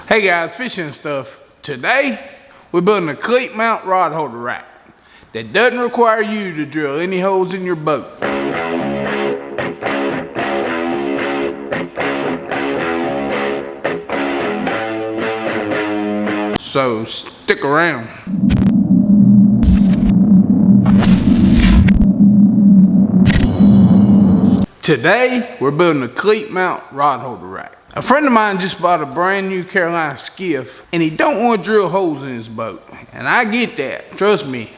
Hey guys, Fishin N Stuff. Today, we're building a cleat mount rod holder rack that doesn't require you to drill any holes in your boat. So stick around. Today, we're building a cleat mount rod holder rack. A friend of mine just bought a brand new Carolina skiff and he don't want to drill holes in his boat. And I get that, trust me,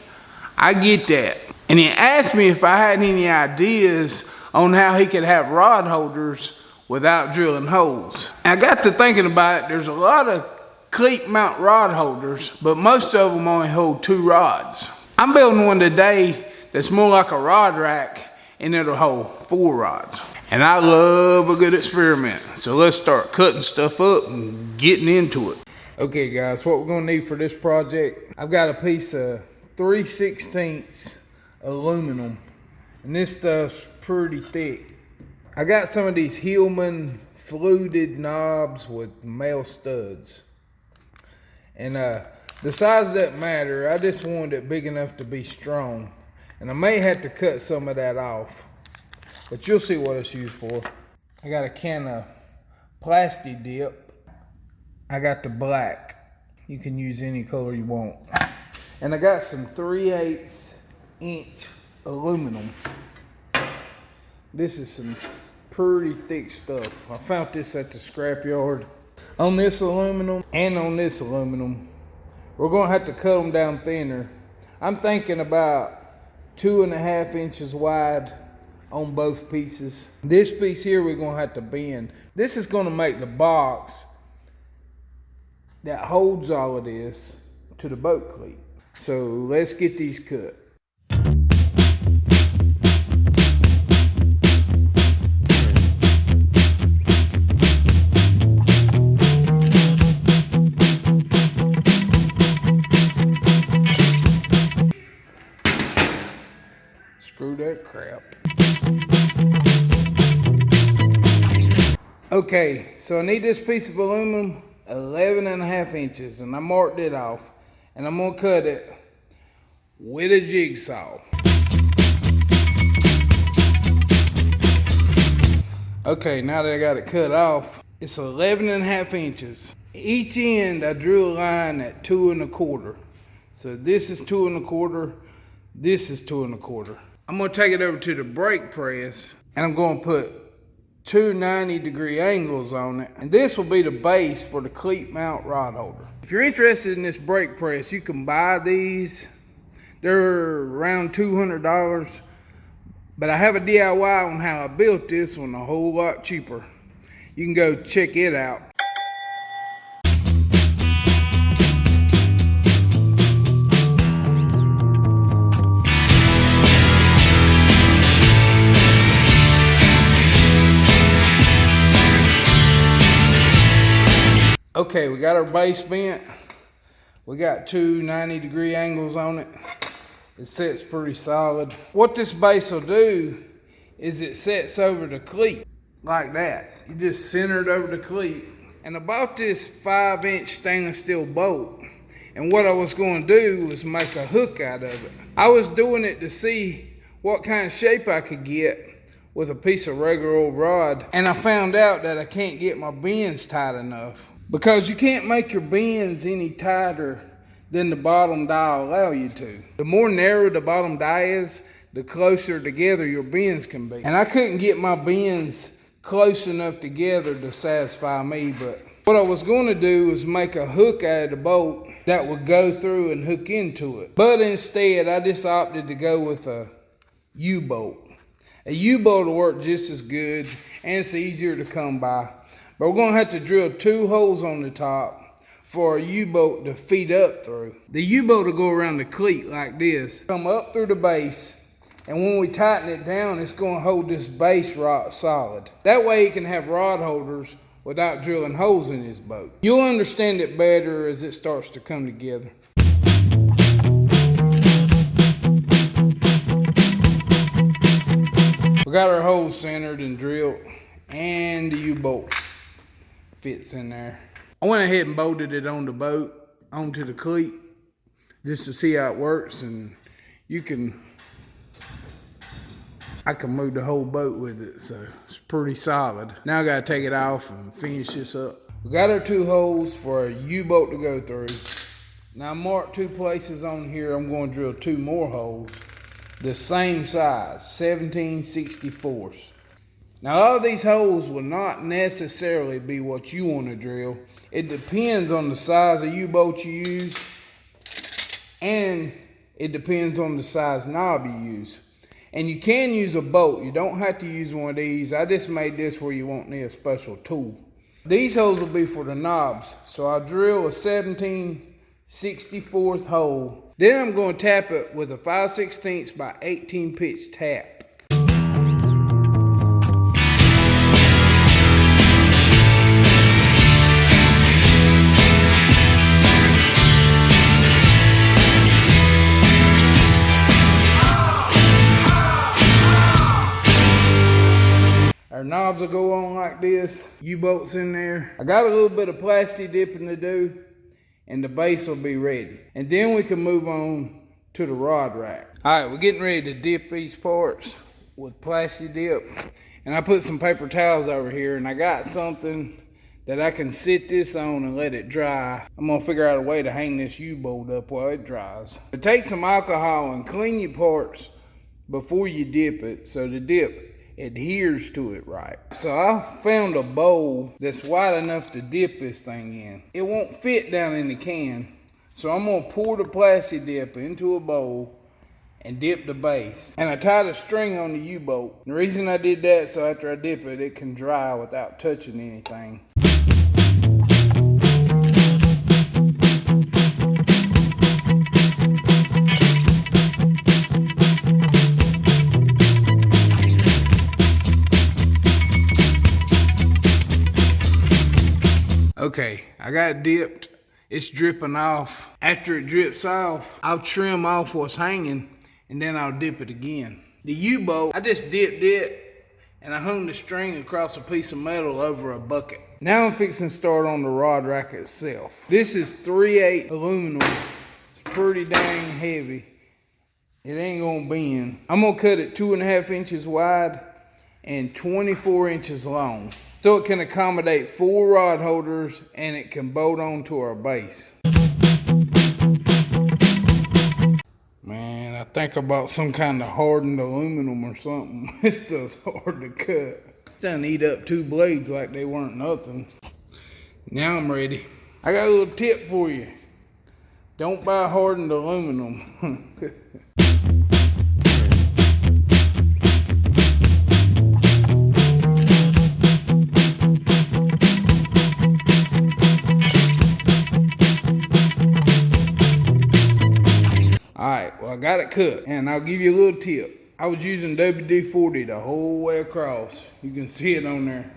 I get that. And he asked me if I had any ideas on how he could have rod holders without drilling holes. And I got to thinking about it. There's a lot of cleat mount rod holders, but most of them only hold 2 rods. I'm building one today that's more like a rod rack and it'll hold 4 rods. And I love a good experiment. So let's start cutting stuff up and getting into it. Okay guys, what we're gonna need for this project, I've got a piece of 3/16 aluminum. And this stuff's pretty thick. I got some of these Hillman fluted knobs with male studs. And the size doesn't matter, I just wanted it big enough to be strong. And I may have to cut some of that off, but you'll see what it's used for. I got a can of Plasti dip. I got the black. You can use any color you want. And I got some 3/8 inch aluminum. This is some pretty thick stuff. I found this at the scrapyard. On this aluminum and on this aluminum, we're gonna have to cut them down thinner. I'm thinking about 2.5 inches wide on both pieces. This piece here we're gonna have to bend. This is gonna make the box that holds all of this to the boat cleat. So let's get these cut. Screw that crap. Okay, so I need this piece of aluminum 11.5 inches, and I marked it off, and I'm gonna cut it with a jigsaw. Okay, now that I got it cut off, it's 11.5 inches. Each end I drew a line at 2 1/4. So this is 2 1/4, this is 2 1/4. I'm gonna take it over to the brake press and I'm gonna put 2 90-degree angles on it. And this will be the base for the cleat mount rod holder. If you're interested in this brake press, you can buy these. They're around $200, but I have a DIY on how I built this one a whole lot cheaper. You can go check it out. Okay, we got our base bent. We got 2 90-degree angles on it. It sets pretty solid. What this base will do is it sets over the cleat like that. You just center it over the cleat. And I bought this 5-inch stainless steel bolt. And what I was going to do was make a hook out of it. I was doing it to see what kind of shape I could get with a piece of regular old rod. And I found out that I can't get my bends tight enough. Because you can't make your bends any tighter than the bottom die will allow you to. The more narrow the bottom die is, the closer together your bends can be. And I couldn't get my bends close enough together to satisfy me, but what I was going to do was make a hook out of the bolt that would go through and hook into it. But instead, I just opted to go with a U-bolt. A U-bolt will work just as good, and it's easier to come by. But we're gonna have to drill 2 holes on the top for a U-bolt to feed up through. The U-bolt will go around the cleat like this, come up through the base, and when we tighten it down, it's gonna hold this base rock solid. That way it can have rod holders without drilling holes in his boat. You'll understand it better as it starts to come together. We got our holes centered and drilled, and the U-bolt fits in there. I went ahead and bolted it on the boat, onto the cleat, just to see how it works, and I can move the whole boat with it, so it's pretty solid. Now I gotta take it off and finish this up. We got our 2 holes for a U-boat to go through. Now I marked 2 places on here. I'm going to drill 2 more holes, the same size, 17/64. Now all of these holes will not necessarily be what you want to drill. It depends on the size of U-boat you use, and it depends on the size knob you use. And you can use a bolt. You don't have to use one of these. I just made this where you won't need a special tool. These holes will be for the knobs. So I'll drill a 17/64 hole. Then I'm going to tap it with a 5/16 by 18 pitch tap. Our knobs will go on like this, U-bolts in there. I got a little bit of Plasti dipping to do, and the base will be ready. And then we can move on to the rod rack. All right, we're getting ready to dip these parts with Plasti dip. And I put some paper towels over here, and I got something that I can sit this on and let it dry. I'm gonna figure out a way to hang this U-bolt up while it dries. But take some alcohol and clean your parts before you dip it, so the dip adheres to it right. So I found a bowl that's wide enough to dip this thing in. It won't fit down in the can, so I'm gonna pour the Plasti dip into a bowl and dip the base. And I tied a string on the U-bolt. The reason I did that, so after I dip it, it can dry without touching anything. Okay, I got it dipped. It's dripping off. After it drips off, I'll trim off what's hanging, and then I'll dip it again. The U-bolt, I just dipped it, and I hung the string across a piece of metal over a bucket. Now I'm fixing to start on the rod rack itself. This is 3/8 aluminum. It's pretty dang heavy. It ain't gonna bend. I'm gonna cut it 2.5 inches wide and 24 inches long, so it can accommodate 4 rod holders and it can bolt onto our base. Man, I think I bought some kind of hardened aluminum or something. This stuff's hard to cut. It's gonna eat up 2 blades like they weren't nothing. Now I'm ready. I got a little tip for you. Don't buy hardened aluminum. Alright, well I got it cut, and I'll give you a little tip. I was using WD-40 the whole way across. You can see it on there.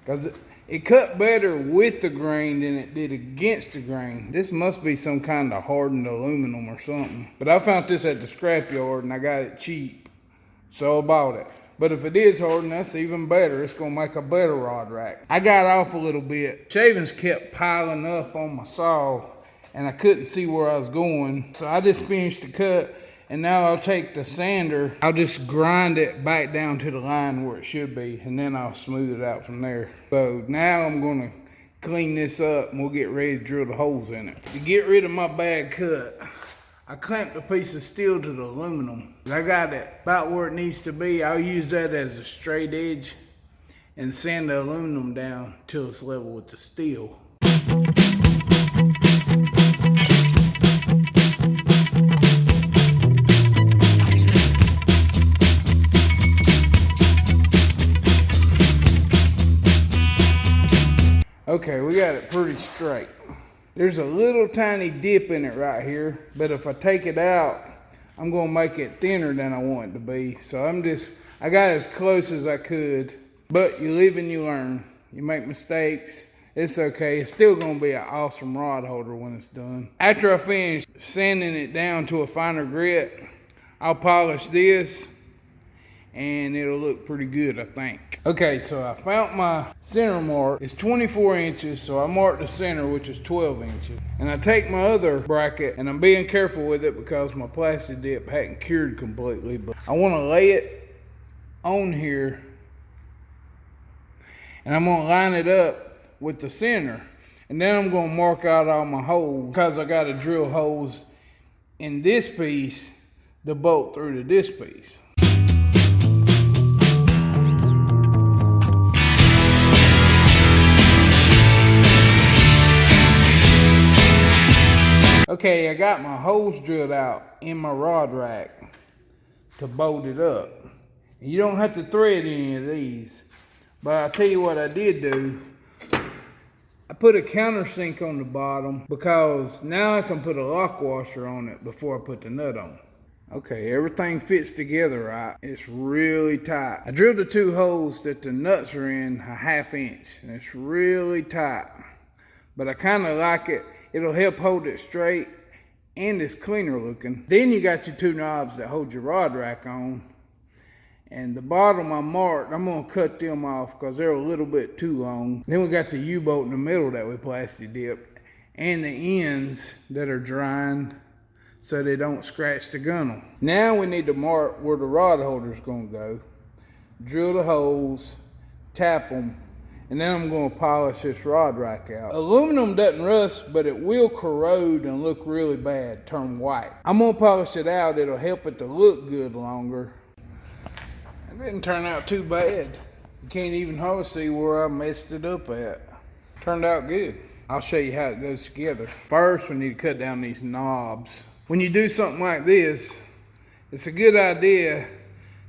Because it cut better with the grain than it did against the grain. This must be some kind of hardened aluminum or something. But I found this at the scrapyard and I got it cheap, so I bought it. But if it is hardened, that's even better. It's gonna make a better rod rack. I got off a little bit. Shavings kept piling up on my saw, and I couldn't see where I was going. So I just finished the cut, and now I'll take the sander. I'll just grind it back down to the line where it should be, and then I'll smooth it out from there. So now I'm gonna clean this up, and we'll get ready to drill the holes in it. To get rid of my bad cut, I clamped a piece of steel to the aluminum. I got it about where it needs to be. I'll use that as a straight edge and sand the aluminum down till it's level with the steel. Okay, we got it pretty straight. There's a little tiny dip in it right here, but if I take it out, I'm gonna make it thinner than I want it to be. So I got as close as I could, but you live and you learn. You make mistakes, it's okay. It's still gonna be an awesome rod holder when it's done. After I finish sanding it down to a finer grit, I'll polish this, and it'll look pretty good, I think. Okay, so I found my center mark. It's 24 inches, so I marked the center, which is 12 inches. And I take my other bracket, and I'm being careful with it because my plastic dip hadn't cured completely, but I want to lay it on here, and I'm going to line it up with the center. And then I'm going to mark out all my holes because I got to drill holes in this piece to bolt through to this piece. Okay, I got my holes drilled out in my rod rack to bolt it up. And you don't have to thread any of these, but I'll tell you what I did do. I put a countersink on the bottom because now I can put a lock washer on it before I put the nut on. Okay, everything fits together right. It's really tight. I drilled the 2 holes that the nuts are in a 1/2 inch, and it's really tight. But I kind of like it. It'll help hold it straight, and it's cleaner looking. Then you got your 2 knobs that hold your rod rack on. And the bottom I marked, I'm gonna cut them off because they're a little bit too long. Then we got the U-bolt in the middle that we plastic dipped, and the ends that are drying so they don't scratch the gunnel. Now we need to mark where the rod holder's gonna go. Drill the holes, tap them, and then I'm gonna polish this rod rack out. Aluminum doesn't rust, but it will corrode and look really bad, turn white. I'm gonna polish it out, it'll help it to look good longer. It didn't turn out too bad. You can't even hardly see where I messed it up at. Turned out good. I'll show you how it goes together. First, we need to cut down these knobs. When you do something like this, it's a good idea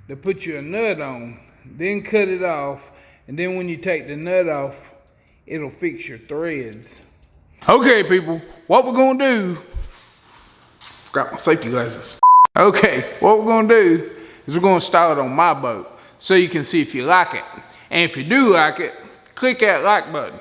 to put you a nut on, then cut it off, and then when you take the nut off, it'll fix your threads. Okay, people, what we're gonna do, forgot my safety glasses. Okay, what we're gonna do is we're gonna start it on my boat so you can see if you like it. And if you do like it, click that like button.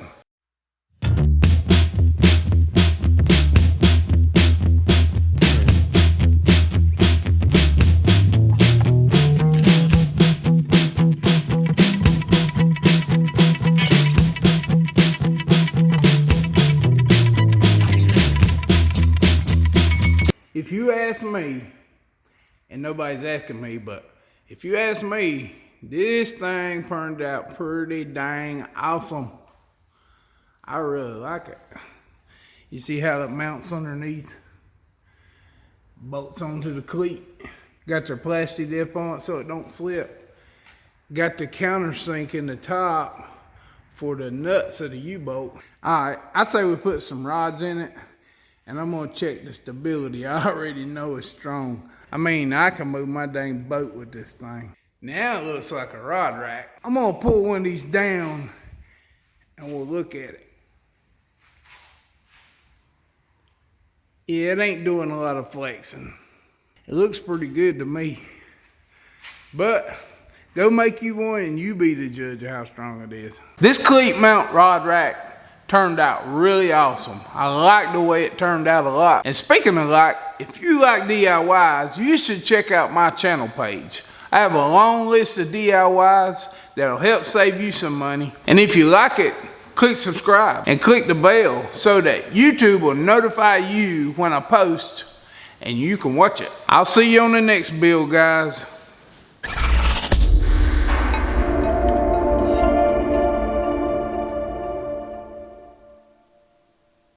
If you ask me, and nobody's asking me, but if you ask me, this thing turned out pretty dang awesome. I really like it. You see how it mounts underneath? Bolts onto the cleat. Got their plastic dip on it so it don't slip. Got the countersink in the top for the nuts of the U-bolt. Alright, I'd say we put some rods in it, and I'm gonna check the stability. I already know it's strong. I mean, I can move my dang boat with this thing. Now it looks like a rod rack. I'm gonna pull one of these down and we'll look at it. Yeah, it ain't doing a lot of flexing. It looks pretty good to me. But go make you one and you be the judge of how strong it is. This cleat mount rod rack turned out really awesome. I like the way it turned out a lot. And speaking of like, if you like DIYs, you should check out my channel page. I have a long list of DIYs that'll help save you some money. And if you like it, click subscribe and click the bell so that YouTube will notify you when I post and you can watch it. I'll see you on the next build, guys.